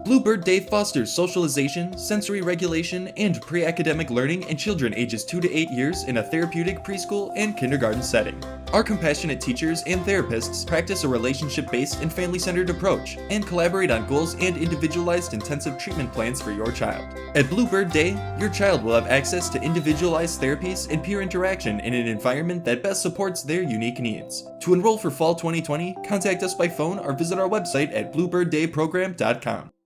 Bluebird Day fosters socialization, sensory regulation, and pre-academic learning in children ages 2 to 8 years in a therapeutic preschool and kindergarten setting. Our compassionate teachers and therapists practice a relationship-based and family-centered approach and collaborate on goals and individualized intensive treatment plans for your child. At Bluebird Day, your child will have access to individualized therapies and peer interaction in an environment that best supports their unique needs. To enroll for Fall 2020, contact us by phone or visit our website at bluebirddayprogram.com.